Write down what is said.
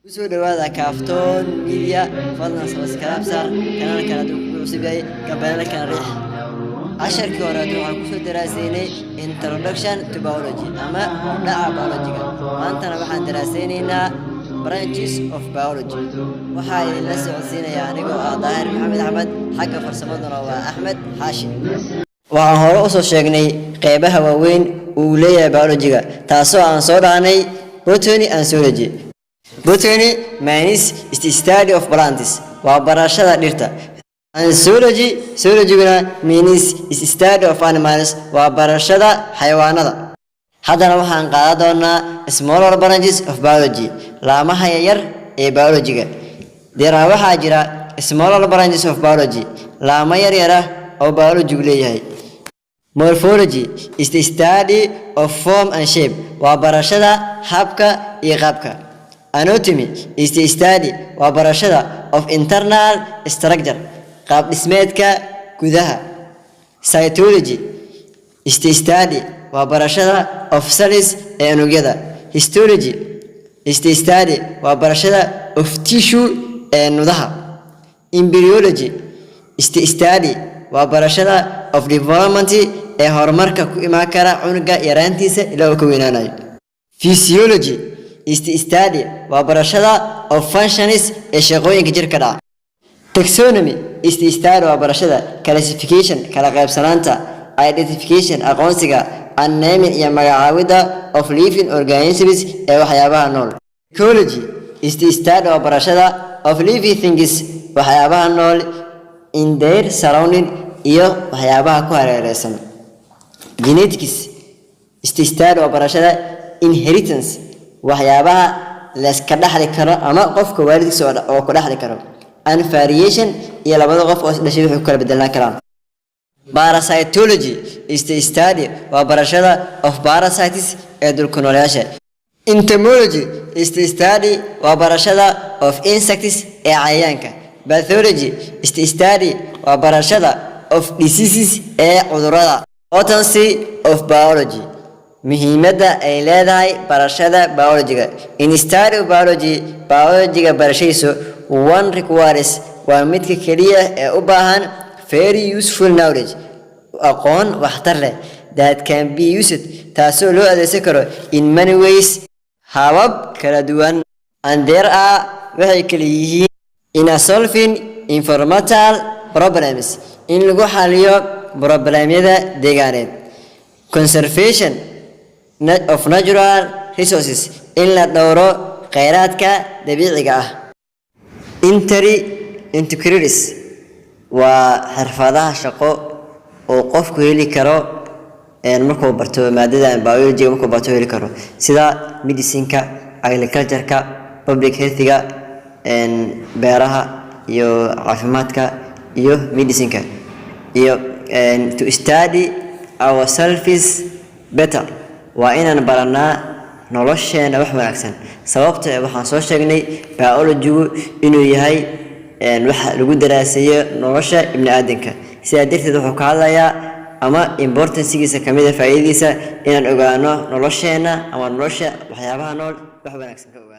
kusoo dhawaada Kafton Media fadlan subscribe saar kanaalka hadduu ku cusub yahay kabeelka riix casharkii hore waxaan kusoo daraasaynay introduction to biology ama dhaca biology-ga maantana waxaan daraasaynaa branches of biology waxaa la socodsiinaya anigoo Daahir Maxamed Axmed xagga farsamadana waa Axmed Haashim waxaan hore u soo sheegnay qeybaha waaweyn uu leeyahay biology-ga taasoo aan soo dhaanay botany and zoology. Botany means the study of plants. Waa barashada dhirta. And zoology means the study of animals. Waa barashada xayawaanada. Haddana waxaan qaadan doonaa smaller branches of biology. Laamaha yaryar ee biology-ga. Waxaa jira smaller branches of biology. Laamo yaryar oo biology-gu leeyahay. Morphology is the study of form and shape. Waa barashada habka iyo qaabka. Anatomy is the study waa barashada of internal structure qaab dhismeedka gudaha. Cytology is the study waa barashada of cells ee unugyada. Histology is the study waa barashada of tissue ee nudaha. Embryology is the study waa barashada of development ee horumarka ku imaan kara unuga yaraantiisa ilaa uu ka weynaanayo. Physiology is the study waa barashada of functions ee shaqooyinka jirka dhaca. Taxonomy is the study waa barashada classification kala qaybsanaanta, identification aqoonsiga, and naming iyo magacaabida of living organisms ee waxyaabaha nool. Ecology is the study waa barashada of living things waxyaabaha nool in their surrounding iyo waxyaabaha ku hareeraysan. Genetics is the study waa barashada inheritance waxyaabaha la iska dhaxli karo ama qofka waalidkiisa oo ku dhaxli karo. And variation iyo labada qof oo dhashay wuxuu kala bedelaan karaan. Parasitology is the study waa barashada of parasites ee dhulka noolayaasha. Entomology is the study waa barashada of insects ee cayayaanka. Pathology is the study waa barashada of diseases ee cudurrada. Potency of biology muhiimadda ay leedahay barashada biology-ga. In study of biology-ga barashadiisu one requires waa midka keliya ee u baahan very useful knowledge aqoon waxtar leh that can be used taasoo loo adeegsan karo in many ways habab kala duwan. And there are waxay kala yihiin in solving environmental problems in lagu xaliyo problemyada deegaaneed. Conservation of natural resources in la dhowro kheyraadka dabiiciga ah. Integraries waa xirfadaha shaqo oo qofku heli karo markuu barto maadada biology markuu barto heli karo sida medicine-ka, agriculture-ka, public health-ga, beeraha iyo caafimaadka iyo medicine-ka iyo to study ourselves better waa inaan baranaa nolosheena wax wanaagsan. Sababta waxaan soo sheegnay biology-gu inuu yahay waxa lagu daraasayo nolosha ibni aadanka. Sidaa darteed wuxuu ka hadlayaa ama importance-giisa kamid ah faa'iidadiisa inaan ogaano nolosheena ama nolosha waxyaabaha nool wax wanaagsan ka ogaano.